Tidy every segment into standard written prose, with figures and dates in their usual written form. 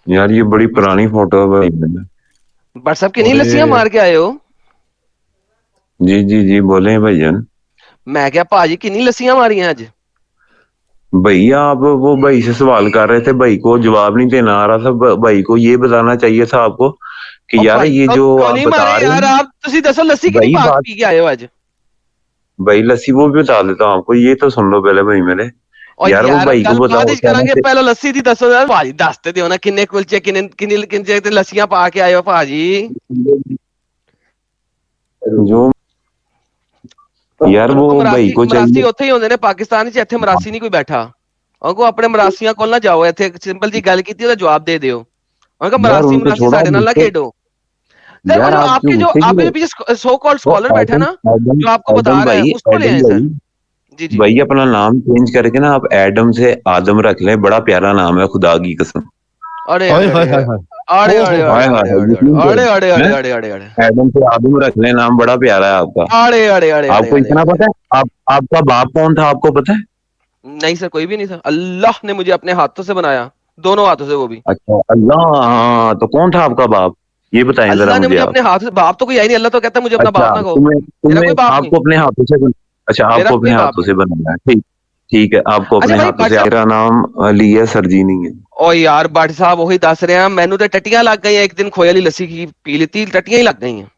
यार ये बड़ी पुरानी फोटो है भाई। बट साहब कितनी लस्सियां ओए मार के आए हो? जी जी जी बोले भाईजान। मैं क्या भाजी कितनी लस्सियां मारी हैं आज? भैया आप वो भाई से सवाल कर रहे थे, भाई को जवाब नहीं देना आ रहा था। भाई को ये बताना चाहिए था आपको और कि यार भाई ये तो जो क्यों आप नहीं बता मारे रहे हो यार? ना, आप तुसी दसो लस्सी कितनी भाई पाक बात, पी के आए हो आज? भाई लस्सी वो भी बता देता हूँ आपको, ये तो सुन लो पहले भाई मेरे। और यार वो यार भाई को गल बाद बताओ विच कहना करांगे, पहले लस्सी दी दसो यार भाजी। दस ते दियो ना किन्ने कुलचे किन्ने किन्नी किन्ने ते लस्सियां पा के आए हो भाजी? जो यार और वो उनको भाई मरासी को मरासी चाहिए। ਉੱਥੇ ਹੀ ਹੁੰਦੇ ਨੇ ਪਾਕਿਸਤਾਨ 'ਚ, ਇੱਥੇ ਮਰਾਸੀ ਨਹੀਂ ਕੋਈ ਬੈਠਾ। उनको अपने मरासियां कोल ना जाओ, ਇੱਥੇ ਸਿੰਪਲ जी गल की ਉਹਦਾ जवाब दे दियो। उनका यार मरासी उनको मरासी छोड़ो आप साडे नाल ना मुझसे। खेडो। सर वो यार जो आप क्यों मुझसे आपके क्यों। जो पीछे सो कॉल्ड तो स्कॉलर बैठा है एडम ना, एडम जो आपको बता एडम रहा है, भाई, उसको ले एडम आए सर। भाई, जी जी। भाई अपना नाम चेंज करके ना आप एडम से आदम रख ले, बड़ा प्यारा नाम है, खुदा की कसम। अरे हाय अरे हाय अरे हाय हाय। अरे ओ अरे हो। हाय अरे हाय अरे हाय, अरे यकीन करो। अरे अरे हैं? अरे अरे अरे अरे एडम से आदम रख ले, नाम बड़ा प्यारा है आपका। अरे अरे अरे अरे आपको अरे इतना अरे। पता है आप आपका बाप कौन था, आपको पता है? नहीं सर, कोई भी नहीं था। अल्लाह ने मुझे अपने हाथों से बनाया, दोनों हाथों से, वो भी अच्छा अल्लाह, हाँ तो कौन था आपका बाप? ये बताएं जरा अल्लाह ने मुझे मुझे आप। अपने हाथ से। बाप तो कोई है नहीं, अल्लाह तो कहता है मुझे अपना अच्छा बाप ना कहो। तुम्हें मेरा तुम्हें कोई बाप नहीं, आपको अपने हाथों से अच्छा मेरा आपको कोई अपने बाप हाथों नहीं। से बनाना है, ठीक। ठीक है, आपको अच्छा अपने भाई हाथों भट्ट से। साहब, मेरा नाम अली है, सरजी नहीं है। ओ यार भट्ट साहब वही दस रहे हैं, मैनू तो टटियां लग गई हैं। एक दिन खोए वाली लस्सी की पी ली थी, टटियां ही लग गई हैं।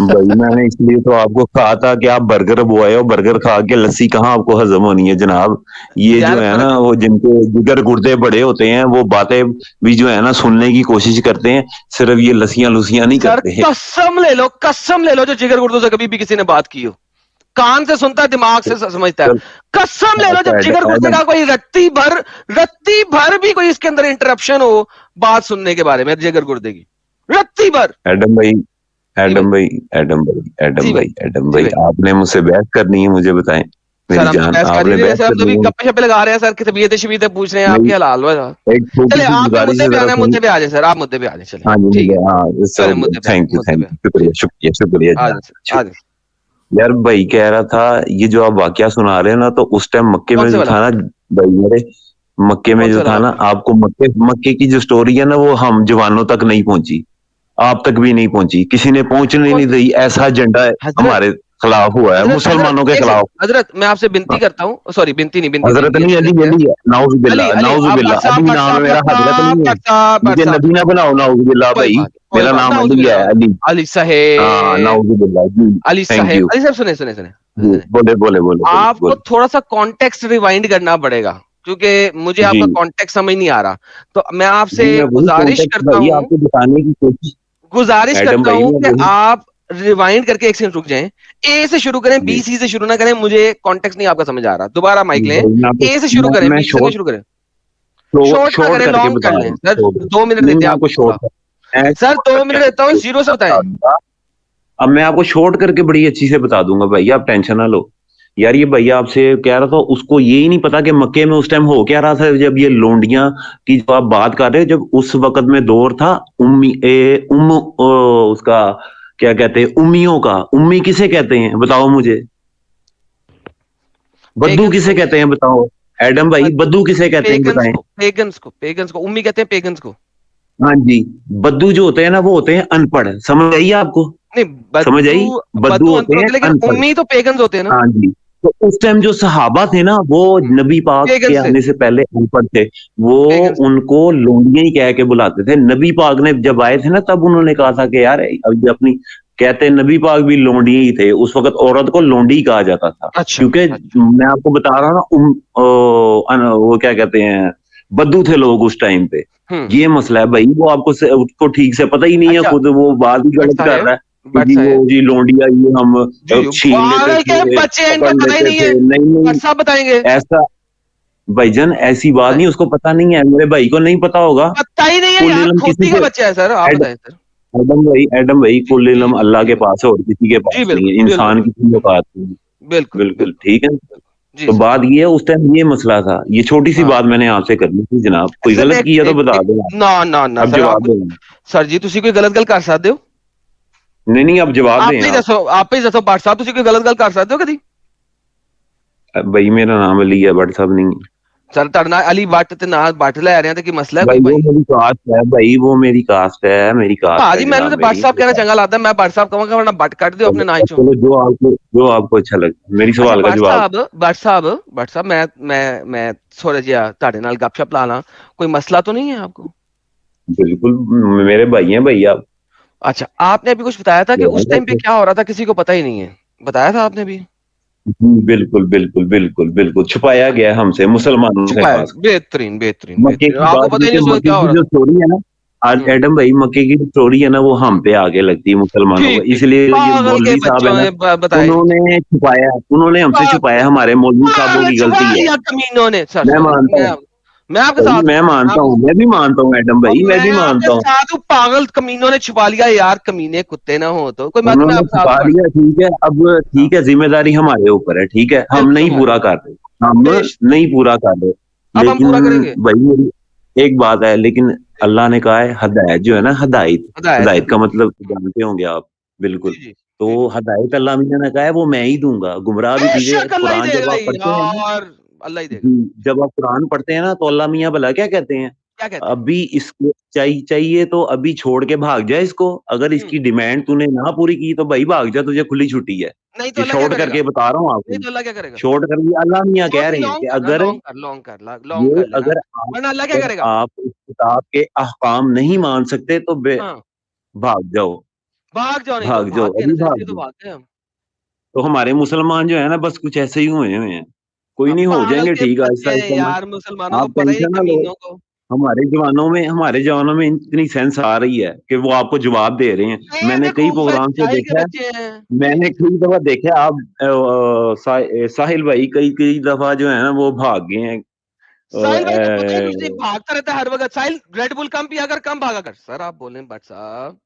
भाई मैंने इसलिए तो आपको कहा था कि आप बर्गर बुआए हो, बर्गर खा के लस्सी कहाँ आपको हजम होनी है जनाब। ये जो यार है ना, फर्क वो जिनके जिगर गुर्दे बड़े होते हैं वो बातें भी जो है ना सुनने की कोशिश करते हैं, सिर्फ ये लस्सियां लुसियां नहीं सर, करते हैं। कसम ले लो जो जिगर गुर्दों से कभी भी किसी ने बात की हो। कान से सुनता है, दिमाग से समझता है। चल कसम ले लो, अच्छा जब जिगर गुर्दे एडम, का कोई रत्ती भर भी कोई इसके अंदर इंटरप्शन हो बात सुनने के बारे में, जिगर गुर्दे की रत्ती भर। एडम भाई, जी भाई, एडम भाई, एडम भाई, एडम जी भाई, भाई, एडम जी भाई, भाई। आपने मुझसे बहस करनी है, मुझे बताएं। सर मेरी हम तो जान, बहस कर ही आपने नहीं रहे बहस सर, हम तो करनी भी है। गप्पे शप्पे लगा रहे हैं सर, कि तबीयत शबीयत पूछ रहे हैं मेरी आपके हालाल हुआ। एक छोटी चले सी आप भी गुजारिश मुद्दे है, पे जरा आने, सुन। मुद्दे पे आ जाए सर, आप मुद्दे पे आ जाए। चले हाँ जी ठीक मुझे, है, हाँ चले सब मुद्दे पे आ जाए, थैंक यू, मुद्दे थैंक पे यू, शुक्रिया शुक्रिया शुक्रिया आ जान, जाए, आ जाए। शुक्रिया। यार भाई कह रहा था, ये जो आप वाकया सुना रहे हैं ना, तो उस टाइम मक्के कौन में से जो वाला? था ना, भाई मेरे, मक्के में कौन से जो वाला था ना, वाक्य? आपको मक्के मक्के की जो स्टोरी है ना, वो हम जवानों तक नहीं पहुंची। आप तक भी नहीं पहुंची, किसी ने पहुंचने कौन? नहीं दी। ऐसा झंडा हजरत, हमारे खिलाफ हुआ है, हजरत, हजरत, मुसलमानों के एक खिलाफ। सेकंड हजरत, मैं आपसे विनती करता हूँ। सॉरी, विनती नहीं, विनती हजरत विनती नहीं, अच्छी अली लगती है। अली है, अली नाउजुबिल्ला अली आप नाउजुबिल्ला, भट्ट साहब, अली भट्ट नाम है साहब, मेरा, भट्ट हजरत साहब, नहीं है। भट्ट साहब, भट्ट मुझे साहब, नबी ना बनाओ, नाउजुबिल्ला कोई भाई। बात नहीं, कोई मेरा बात, नाम अली है, नाउजुबिल्लाह। अली। अली हाँ साहेब, नाउजुबिल्ला जी। अली थैंक साहेब, यू अली साहब, सुने सुने सुने जी। सुने। बोले बोले बोले बोले आपको बोले। थोड़ा सा कॉन्टेक्स्ट रिवाइंड करना पड़ेगा, क्योंकि मुझे जी आपका कॉन्टेक्स्ट समझ नहीं आ रहा। तो मैं आपसे नहीं, मैं वही गुजारिश कॉन्टेक्ट करता भाई हूँ, आपको बताने की कोशिश। गुजारिश एडम करता भाई हूँ मैं कि वही। आप रिवाइंड करके एक सेकंड रुक जाएं। ए से शुरू करें, बी जी सी से शुरू ना करें, मुझे कॉन्टेक्स्ट नहीं आपका समझ आ रहा। दोबारा माइक लें, भाई मैं आपको, ए से शुरू करें, मैं बी से नहीं शॉर्ट शुरू करें। शॉर्ट ना शॉर्ट करें, करके लॉन्ग कर बता रहा लें हूँ, सर। शॉर्ट। 2 मिनट नहीं देते मैं हैं आपको आपको शॉर्ट पूरा। मैं सर शॉर्ट 2 मिनट करके देता हूँ, आपको जीरो से बता बताएं। दूंगा। अब मैं आपको शॉर्ट करके बड़ी अच्छी से बता दूंगा भाई, आप टेंशन ना लो। यार ये भैया आपसे कह रहा था, उसको ये ही नहीं पता कि मक्के में उस टाइम हो क्या रहा था, जब ये लोंडियां की जो आप बात कर रहे हो, जब उस वक्त में दौर था उम्मी उसका क्या कहते हैं, उम्मियों का। उम्मी किसे कहते हैं बताओ मुझे? बद्दू पेगन्स किसे को, कहते हैं बताओ? एडम भाई, बद्दू किसे कहते हैं पेगन्स बताएं? को, पेगन्स को, पेगन्स को उम्मी कहते हैं, पेगन्स को। हाँ जी। बद्दू जो होते हैं ना, वो होते हैं अनपढ़, समझ आई आपको? नहीं, समझ बद्दू, आई? बद्दू बद्दू होते अंतर हैं होते हैं, लेकिन अनपढ़। उम्मी तो पेगन्स होते हैं ना। हाँ जी। तो उस टाइम जो सहाबा थे ना, वो नबी पाक के पेगन्स से, आने से पहले अनपढ़ थे। वो पेगन्स। उनको लोंडियां ही कह के बुलाते थे। नबी पाक ने जब आए थे ना, तब उन्होंने कहा था कि यार अब ये अपनी, कहते हैं नबी पाक भी लोंडियां ही थे उस वक्त, औरत को लोंडी ही कहा जाता था। अच्छा, क्योंकि अच्छा। मैं आपको बता रहा हूँ ना, वो क्या कहते हैं, बद्दू थे लोग उस टाइम पे। हम्म। ये मसला है भाई, वो आपको उसको ठीक से पता ही नहीं है, अच्छा खुद वो बात ही भट्ट गलत कर साहेब, रहा है कि भट्ट जी वो साहेब, जी लोंडिया ये हम जी जी, छीन लेते पागल के थे, बच्चे हैं, इनको पकड़ पता ही लेते नहीं थे। है। नहीं नहीं, भट्ट साहब बताएंगे, ऐसा भाईजान ऐसी बात बताएं। नहीं, उसको पता नहीं है, मेरे भाई को नहीं पता होगा। पता ही नहीं है कुल यार, इल्म किसी खोती का के, बच्चा है सर, आप बताएं सर। एडम भाई, जी कुल जी जी इल्म बिल्कुल, अल्लाह जी के बिल्कुल, पास है और किसी के जी पास नहीं बिल्कुल, है, बिल्कुल, इंसान की कोई बिल्कुल, औकात नहीं है। बिल्कुल, बिल्कुल बिल्कुल, ठीक है। जी तो सर। बात ये है, उस टाइम ये मसला था, ये छोटी सी हाँ बात मैंने आपसे करनी थी जनाब, कोई सर, गलत किया तो बता दो आप। ना ना ना अब सर, आप जवाब दें। सर जी तुसी कोई गलत गल कर सकते हो? नहीं नहीं, अब जवाब दें आप ही आप। दसो, आप ही दसो भट्ट साहब, तुसी कोई गलत गल कर सकते हो कभी? भाई मेरा नाम अली है, बट साहब नहीं है। ਸਰ ਤੁਹਾਡਾ ਅਲੀ ਬੱਟ ਤੇ ਨਾਲ ਬੱਟ ਲੈ ਰਹੇ ਤੇ ਕੀ ਮਸਲਾ ਹੈ ਕੋਈ भाई वो ਭਾਈ? मेरी कास्ट है भाई, वो मेरी कास्ट है, मेरी कास्ट है ਭਾਜੀ ਮੈਨੂੰ जनाब ਤੇ ਬੱਟ मेरी। ਸਾਹਿਬ ਕਹਿਣਾ ਚੰਗਾ ਲੱਗਦਾ, ਮੈਂ ਬੱਟ ਸਾਹਿਬ ਕਹਾਂਗਾ ਵਰਨਾ ਬੱਟ ਕੱਢ ਦਿਓ ਆਪਣੇ ਨਾਂ ਚੋਂ। चलो जो आपको अच्छा लगता है, मेरी ਅੱਛਾ सवाल का जवाब। ਬੱਟ ਸਾਹਿਬ ਮੈਂ ਥੋੜਾ ਜਿਹਾ ਤੁਹਾਡੇ ਨਾਲ ਗੱਪਸ਼ਪ ਲਾ ਲਾਂ, ਕੋਈ मसला तो नहीं है आपको? बिल्कुल, मेरे भाई हैं भाई आप। अच्छा, आपने अभी कुछ बताया था कि उस टाइम पे क्या हो रहा था किसी को पता ही नहीं है, बताया था आपने भी? बिल्कुल बिल्कुल बिल्कुल बिल्कुल, छुपाया गया हमसे मुसलमानों के छुपाया, पास। बेहतरीन बेहतरीन मक्के बेहतरीन, की आपको बात, पता ही जैसे नहीं उस वक्त मक्के क्या हो की रहा जो था। स्टोरी है ना, आज हम्म, एडम भाई, मक्के की स्टोरी है ना, वो हम पे आगे लगती है मुसलमानों को, ठीक ठीक, इसलिए ये पागल के मौलवी साहब है बच्चों ना, ने बताए जी, उन्होंने छुपाया, उन्होंने हमसे छुपाया, हमारे मौलवी साहबों की छुपा गलती है। लिया कमीनों ने। सर मैं सॉरी, मानता हूँ मैं आपके भाई, साथ हूँ, मैं मानता हूँ, मैं भी मानता हूँ एडम अब भाई, मैं मैं भी आपके मानता हूँ। साथ हूँ, पागल कमीनों ने छुपा लिया यार, कमीने कुत्ते ना हो तो कोई बात नहीं, मैं उन्होंने आपके साथ छुपा हूँ। लिया, ठीक है, अब हाँ, ठीक है, जिम्मेदारी हमारे ऊपर है, ठीक है, हम बिल्कुल नहीं हमारे पूरा ऊपर, कर रहे, हम बेशक, नहीं पूरा कर रहे, अब हम लेकिन पूरा करेंगे। भाई मेरी एक बात है, लेकिन अल्लाह ने कहा है हदायत जो है ना, हदायत, हदायत हदायत का हदीस, मतलब जानते होंगे आप, बिल्कुल। जी जी तो जी जी, हदायत अल्लाह मीना ने कहा है वो मैं ही दूंगा, गुमराह भी कीजिए, बेशक अल्लाह ही कुरान जब देगा आप पढ़ते हैं ना, यार, अल्लाह ही देगा। जी, जब आप कुरान पढ़ते हैं ना, तो अल्लाह मियाँ भला क्या कहते हैं, क्या कहते हैं? अभी इसको चाहिए तो अभी छोड़ के भाग जा इसको, अगर हम्म, इसकी डिमांड तूने ना पूरी की तो भाई भाग जा, तुझे खुली छुट्टी है। नहीं तो ये अल्लाह क्या शॉर्ट करेगा? करके बता रहा हूँ नहीं आपको, तो अल्लाह क्या करेगा? शॉर्ट करके अल्लाह मियाँ कह बहुत ही रहे हैं लॉन्ग कि कर ना, अगर लॉन्ग ये कर लेना, अगर वरना अल्लाह क्या करेगा? आप इस किताब के अहकाम नहीं मान सकते तो हाँ, भाग जाओ, भाग जाओ, नहीं तो भाग जाओ, भाग गए ना अभी सर, भाग इसलिए तो जाओ। भाग गए हम। तो हमारे मुसलमान जो है ना, बस कुछ ऐसे ही हुए हैं, कोई अब नहीं, हो पागल जाएंगे के ठीक, बच्चे आहिस्ता हैं आहिस्ता में। यार, मुसलमानों को आप पता ही नहीं, टेंशन ना लो, कमीनों को। हमारे जवानों में इतनी सेंस आ रही है कि वो आपको जवाब दे रहे हैं। ये मैंने कई बेवकूफ प्रोग्राम से जाहिल के देखा है, बच्चे हैं। जी मैंने जी सर, कई दफा देखा है, आप साहिल भाई कई कई दफा जो है ना वो भाग गए हैं। साहिल भाई को पता है कुछ नहीं, अ, भागता रहता है हर वक्त। साहिल रेड बुल कम पिया कर, कम भागा कर। सर आप बोले भट्ट साहब,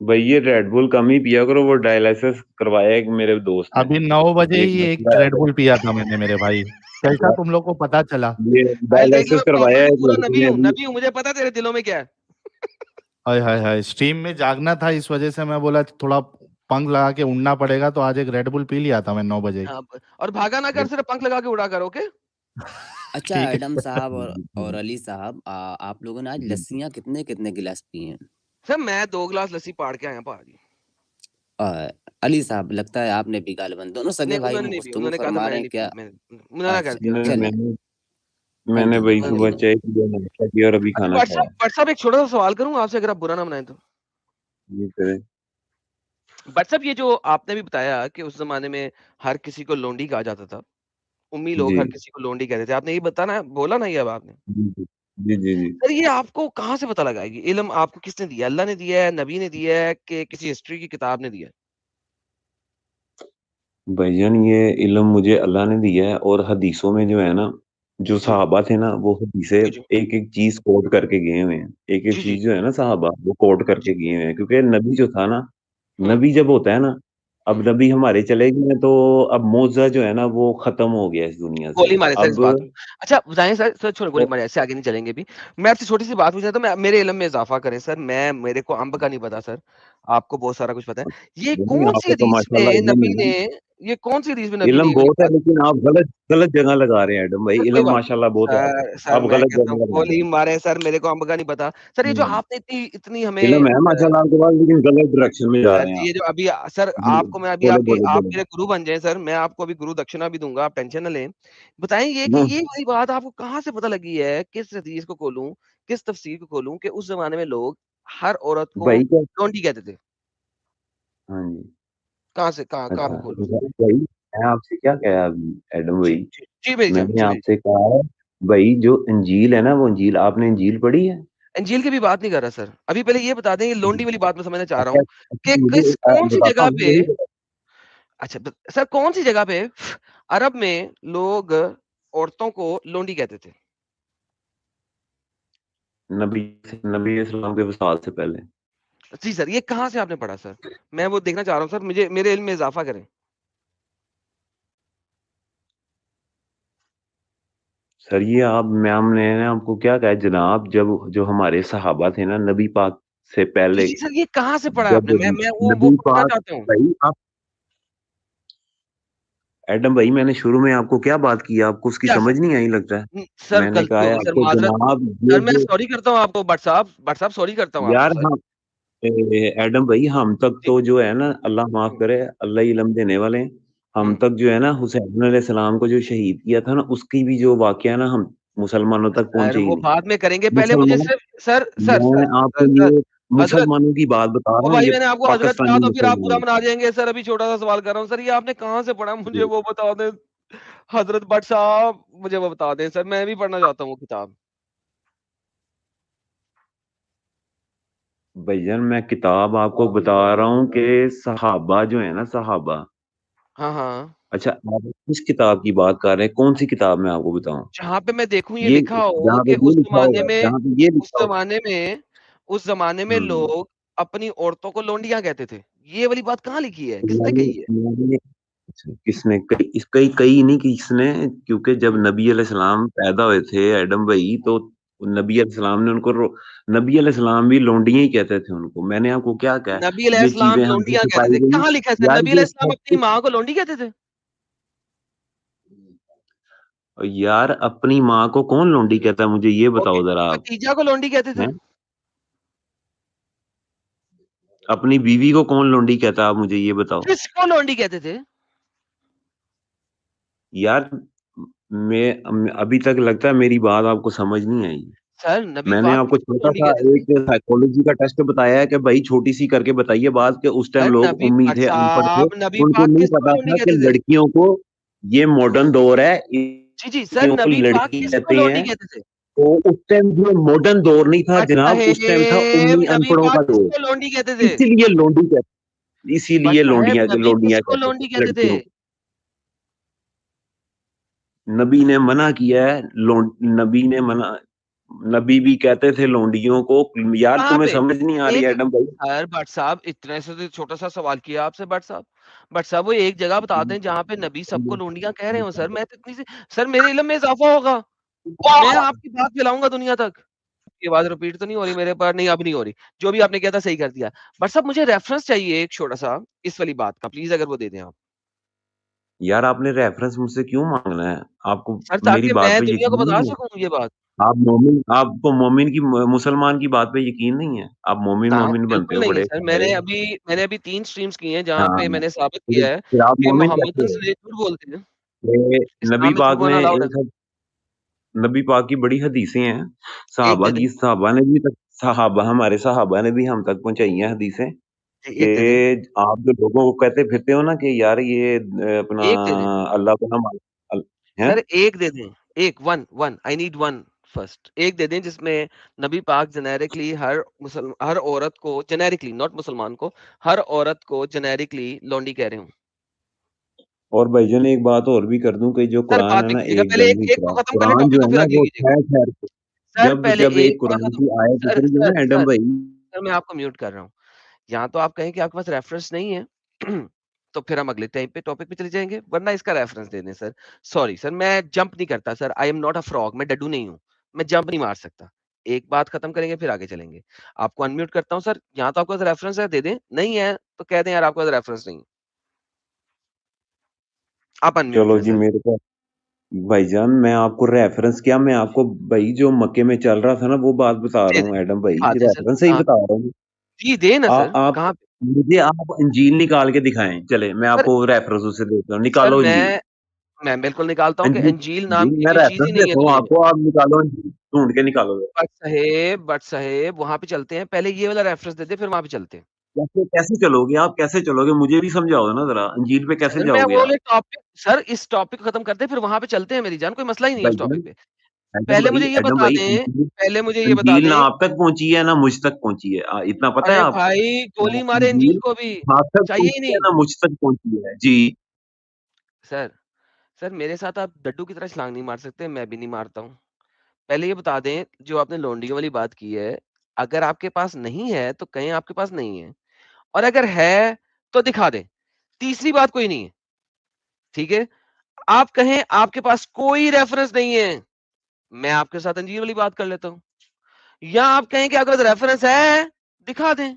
भाई ये रेड बुल कम ही पिया करो, वो डायलिसिस करवाया एक मेरे दोस्त ने, अभी 9 बजे एक ही एक मसला रेड है, बुल पिया था मैंने मेरे भाई। कैसा तुम लोग को पता चला? ये साहिल देख लो, डायलिसिस मैं करवाया प्रॉपरली एक पूरा लड़के नबी ने हूँ, अभी। नबी हूँ, मुझे पता है तेरे दिलों में क्या है। हाय हाय हाय, स्ट्रीम में जागना था, इस वजह से मैं बोला थोड़ा पंख लगा के उड़ना पड़ेगा, तो आज एक रेड बुल पी लिया था मैं 9 बजे। हाँ, और भागा ना कर, सिर्फ पंख लगा के उड़ा कर, ओके? अच्छा ठीक एडम है। साहब और अली साहब, आप लोगों ने आज लस्सियां कितने कितने गिलास पी हैं? सर मैं 2 गिलास लस्सी पाड़ के आया भाजी। आ, अली साहब, लगता है आपने भी गालिबन, दोनों सगे नहीं भाई उन्होंने नहीं पिया, गुफ्तगू उन्होंने कहा था फरमा मैंने रहे नहीं हैं क्या? पिया, मैंने मना कर दिया अच्छा उन्होंने। चले, मैंने भाई कंटिन्यू सुबह कंटिन्यू। चाय पी, नाश्ता किया और अभी अच्छा खाना खाया। भट्ट साहब एक छोटा सा सवाल करूं आपसे, अगर आप बुरा ना माने तो। ये करे। भट्ट साहब, ये जो आपने भी बताया कि उस जमाने में हर किसी को लोंडी कहा जाता था, उम्मी लोग जी हर किसी को लोंडी कहते थे, आपने ये बताना बोला ना ये अब आपने। जी जी जी जी जी। सर ये आपको कहाँ से पता लगा? ये इल्म आपको किसने दिया? अल्लाह ने दिया है, नबी ने दिया है, कि किसी हिस्ट्री की किताब ने दिया है? भाईजान ये इल्म मुझे अल्लाह ने दिया है, और हदीसों में जो है ना, जो हुँ, सहाबा थे ना, वो हदीसें जी, जी। एक-एक चीज़ कोट करके गए हुए हैं। एक-एक जी, जी। चीज़ जो है ना सहाबा, वो कोट जी। करके गए हुए हैं, क्योंकि नबी जो था ना, हुँ, नबी जब होता है ना, अब हुँ। नबी हमारे चले गए तो अब मौज़ा जो है ना, वो ख़त्म हो गया इस दुनिया से। गोली मारे सर इस अब बात में। अच्छा बताएँ सर, छोड़ो गोली तो मारे, ऐसे आगे नहीं चलेंगे अभी। मैं आपसे छोटी-सी बात पूछना था, मैं मेरे इल्म में इज़ाफ़ा करें सर, मेरे को अंब का नहीं पता सर, आपको बहुत सारा कुछ पता है। ये नहीं, कौन-सी आपको तो हदीस माशाल्लाह में इल्म नबी है ने ना। ये कौन-सी हदीस में नबी ने इल्म ये वाली बहुत है, बात? लेकिन आप गलत गलत जगह लगा रहे हैं एडम भाई, सर कोई इल्म बात माशाल्लाह बहुत है आपके सर पास, सर आप मैं गलत कहता जगह हूँ लगा रहे गोली मारे सर, मेरे को अंब का नहीं पता। सर ये जो हैं। आपने इतनी इतनी हमें इल्म है माशाल्लाह आपके पास, लेकिन गलत डायरेक्शन में जा सर रहे हैं जी, आप। ये जो अभी सर जी, आपको मैं अभी बोलो, आपकी बोलो, आप बोलो। मेरे गुरु बन जाएँ सर, मैं आपको अभी गुरु दक्षिणा भी दूँगा, आप टेंशन ना लें। बताएँ ये कि ना ये वाली बात आपको कहाँ से पता लगी है? किस हदीस को खोलूँ, किस तफसीर को खोलूँ कि उस ज़माने में लोग हर औरत को भाई क्या, लौंडी कहते थे? हाँ जी, कहाँ से कहाँ अच्छा, पे खोलूँ? भाई मैं आपसे क्या कहा अभी एडम जी, भाई, जी। जी मेरी जान, मैंने जी मेरी आपसे कहा है, भाई जो इंजील है ना, वो इंजील आपने इंजील पढ़ी है? अंजील की भी बात नहीं कर रहा सर। अभी पहले ये बता दें, ये लौंडी वाली बात मैं समझना चाह रहा अच्छा हूँ अच्छा, कि मुझे किस कौन-सी बताता जगह हूँ, पे वही बता। अच्छा सर कौन-सी जगह पे अरब में लोग औरतों को लौंडी कहते थे? नबी नबी इस्लाम के वसाल से पहले। जी सर, ये कहाँ से आपने पढ़ा सर? मैं वो देखना चाह रहा हूँ सर, मुझे मेरे इल्म में इज़ाफ़ा करें। सर ये आप मैम ने ना आपको क्या कहा है जनाब, जब जो हमारे सहाबा थे ना, नबी पाक से जी, पहले, जी सर, ये कहाँ से पढ़ा है जब आपने? मैं वो नबी पूछना पाक, चाहता हूँ। भाई आप ایڈم بھائی میں نے شروع میں آپ کو کیا بات کی آپ کو اس کی کیا سمجھ سر نہیں آئی لگتا ہے سر میں نے غلطی کہا ہے ہوگی آپ سر کو معذرت جناب سر یہ میں جو سوری کرتا ہوں آپ کو بٹ صاحب سوری کرتا ہوں آپ یار کو سر ہم ایڈم بھائی ہم تک جی تو جو ہے نا اللہ معاف کرے اللہ ہی علم دینے والے ہیں ہم ہوں، تک جو ہے نا حسین علیہ السلام کو جو شہید کیا تھا نا اس کی بھی جو واقعہ ہے نا ہم مسلمانوں تک سر پہنچے ہی وہ نہیں بعد میں کریں گے پہلے مجھے مسلمان صرف سر میں آپ کو سر یہ حضرت مسلمانوں کی بات بتا وہ رہا ہوں بھائی یہ میں نے آپ کو حضرت کہا پاکستانی تو پھر آپ برا مسلمان منا جائیں گے سر ابھی چھوٹا سا سوال کر رہا ہوں سر یہ آپ نے کہاں سے پڑھا مجھے وہ بتا دیں حضرت بٹ صاحب مجھے وہ بتا دیں سر میں بھی پڑھنا چاہتا ہوں وہ کتاب بھائی جان میں کتاب آپ کو بتا رہا ہوں کہ صحابہ جو ہے نا صحابہ ہاں ہاں اچھا آپ کس کتاب کی بات کر رہے ہیں کون سی کتاب میں آپ کو بتاؤں جہاں پہ میں دیکھوں یہ یہ لکھا ہو جہاں پہ کہ یہ لکھا ہوگا جہاں پہ یہ اس لکھا ہوگا زمانے میں لوگ اپنی عورتوں کو لونڈیاں کہتے تھے یہ والی بات کہاں لکھی ہے کس نے کہی ہے کس نے کئی نہیں کس نے کیونکہ جب نبی علیہ السلام پیدا ہوئے تھے ایڈم بھائی تو نبی علیہ السلام نے ان کو نبی علیہ السلام بھی لونڈیاں ہی کہتے تھے ان کو میں نے آپ کو کیا کہا نبی علیہ یہ السلام چیزیں ہم سے لونڈیاں کہتے چھپائی تھے گئی کہاں لکھا ہے سر یار نبی علیہ یہ السلام سب اپنی کچھ ماں کو لونڈی کہتے تھے یار اپنی ماں کو کون لونڈی کہتا ہے مجھے یہ اوکے بتاؤ ذرا آپ بھتیجا کو لونڈی کہتے تھے ہیں اپنی بیوی کو کون لونڈی کہتا ہے آپ مجھے یہ بتاؤ کس کو لونڈی کہتے تھے یار میں ابھی تک لگتا ہے میری بات آپ کو سمجھ نہیں آئی سر نبی میں نے پاک آپ کو کس کو چھوٹا لونڈی سا کہتے تھے ایک سائیکولوجی کا ٹیسٹ بتایا ہے کہ بھائی چھوٹی سی کر کے بتائیے بات کہ اس ٹائم سر لوگ نبی امی پاک تھے ان پڑھ تھے صاحب نبی ان کو پاک نہیں کس کو پتا لونڈی تھا کہ کہتے تھے لڑکیوں کو یہ ماڈرن دور ہے جی سر لڑکیوں کو نبی پاک لڑکی کس کو کہتے لونڈی ہیں کہتے تھے تو اس ٹائم جو ماڈرن دور نہیں تھا بٹ جناب اس ٹائم تھا صاحب امی نبی انپڑھوں کا پاک کس دور کو لونڈی کہتے تھے اسی لیے لونڈی کہتے اسی بٹ لیے صاحب نبی لونڈیاں کس کو کہتے لونڈی تھے کہتے تھے لڑکیوں کو نبی نے منع کیا ہے نبی نے منع نبی بھی کہتے تھے لونڈیوں کو یار کہاں تمہیں پہ سمجھ نہیں آ رہی ایک ایڈم بھائی سر بٹ صاحب اتنے سے چھوٹا سا سوال کیا آپ سے بٹ صاحب وہ ایک جگہ بتا دیں جہاں پہ نبی سب کو لونڈیاں کہہ رہے ہو سر میں تو اتنی سی سر میرے علم میں اضافہ ہوگا میں آپ کی بات پھیلاؤں گا دنیا تک یہ بات ریپیٹ تو نہیں ہو رہی میرے پر نہیں اب نہیں ہو رہی جو بھی آپ نے کیا تھا صحیح کر دیا بٹ صاحب مجھے ریفرنس چاہیے ایک چھوٹا سا اس والی بات کا پلیز اگر وہ دے دیں آپ یار آپ نے ریفرنس مجھ سے کیوں مانگنا ہے آپ کو سر میری تاکہ بات میں پہ دنیا کو یقین بتا نہیں ہے سکوں یہ بات آپ کو مومن کی مسلمان کی بات پہ یقین نہیں ہے آپ مومن بنتے بالکل ہو نہیں ہے بڑے سر میں سارے نے ابھی 3 سٹریمز کی ہیں جہاں ہاں پہ میں نے ثابت پھر کیا ہے پھر آپ کہ مومن محمد کہتے سے جھوٹ بولتے ہیں ہیں نبی اسلام میں جھوٹ پاک بولنا میں الاؤڈ ہے ایک نبی پاک کی بڑی حدیثیں ہیں ایک دے دیں صحابہ ہمارے صحابہ نے بھی ہم تک پہنچائی ہیں حدیثیں کہ ایک دے دیں آپ جو لوگوں کو کہتے پھرتے ہو نا کہ یار یہ اپنا ایک دے دیں اللہ کو نہ ہیں سر ایک دے دیں ایک one I need one first ایک دے دیں جس میں نبی پاک جنیرکلی ہر عورت کو جنیرکلی ناٹ مسلمان کو ہر عورت کو جنیرکلی لونڈی کہہ رہے ہوں اور بھائی جان ایک بات اور بھی کر دوں کہ جو سر قرآن بعد ہے میں نا کیجیے گا ایک پہلے جنگی ایک کو ختم کر لیں قرآن ٹاپک جو کو ہے پھر نا آگے وہ کیجیے گا ٹھہر ٹھہر کے سر پہلے جب ایک ایک بار قرآن ختم کی آیت سر اتری ہے سر نا ایڈم سر بھائی سر میں آپ کو میوٹ کر رہا ہوں یہاں تو آپ کہیں کہ آپ کے پاس ریفرنس نہیں ہے تو پھر ہم اگلے ٹائم پہ ٹاپک پہ چلے جائیں گے ورنہ اس کا ریفرنس دے دیں سر سوری سر میں جمپ نہیں کرتا سر آئی ایم ناٹ اے فراگ میں ڈڈو نہیں ہوں میں جمپ نہیں مار سکتا ایک بات ختم کریں گے پھر آگے چلیں گے آپ کو انمیوٹ کرتا ہوں سر یہاں تو آپ کو ریفرنس ہے دے دیں نہیں ہے تو کہہ دیں یار آپ کو ریفرنس نہیں آپ انمیوٹ چلو کریں جی سر میرے پاس بھائی جان میں آپ کو ریفرنس کیا میں آپ کو بھائی جو مکے میں چل رہا تھا نا وہ بات بتا رہا دے ہوں دیں ایڈم بھائی دکھا دیں سر ریفرنس ہی کہاں بتا رہا ہوں جی دے نا سر آپ کہاں پہ مجھے آپ انجیل نکال کے دکھائیں چلے میں آپ سر کو ریفرنس اس سے دیتا ہوں سر نکالو انجیل میں بالکل نکالتا ہوں کہ انجیل انجیل نام انجیل کی میں کوئی چیز ہی ریفرنس نہیں ہے دیتا ہوں دنیا آپ میں کو آپ نکالو انجیل ڈھونڈ کے نکالو گے بٹ صاحب وہاں پہ چلتے ہیں پہلے یہ والا ریفرنس دیتے پھر وہاں پہ چلتے ہیں کیسے چلو گے آپ کیسے چلو گے مجھے بھی سمجھاؤ نا ذرا انجیل پہ کیسے سر میں جاؤ گے وہ آپ ٹاپک سر اس ٹاپک کو ختم کرتے ہیں پھر وہاں پہ چلتے ہیں میری جان کوئی مسئلہ ہی نہیں ہے اس بھائی جان ٹاپک پہ پہلے مجھے یہ ایڈم بتا بھائی دیں پہلے مجھے یہ بتا انجیل نہ دیں آپ تک پہنچی ہے نہ مجھ تک پہنچی ہے اتنا پتہ ہے ارے آپ کو بھائی گولی مارے انجیل انجیل کو بھی آپ تک چاہیے ہی پہنچی ہے نہیں نہ مجھ تک پہنچی ہے جی سر سر میرے ساتھ آپ ڈڈو کی طرح چھلانگ نہیں مار سکتے میں بھی نہیں مارتا ہوں پہلے یہ بتا دیں جو آپ نے لونڈیوں والی بات کی ہے اگر آپ کے پاس نہیں ہے تو کہیں آپ کے پاس نہیں ہے اور اگر ہے تو دکھا دیں تیسری بات کوئی نہیں ہے ٹھیک ہے آپ کہیں آپ کے پاس کوئی ریفرنس نہیں ہے میں آپ کے ساتھ انجیل والی بات کر لیتا ہوں یا آپ کہیں کہ اگر ریفرنس ہے دکھا دیں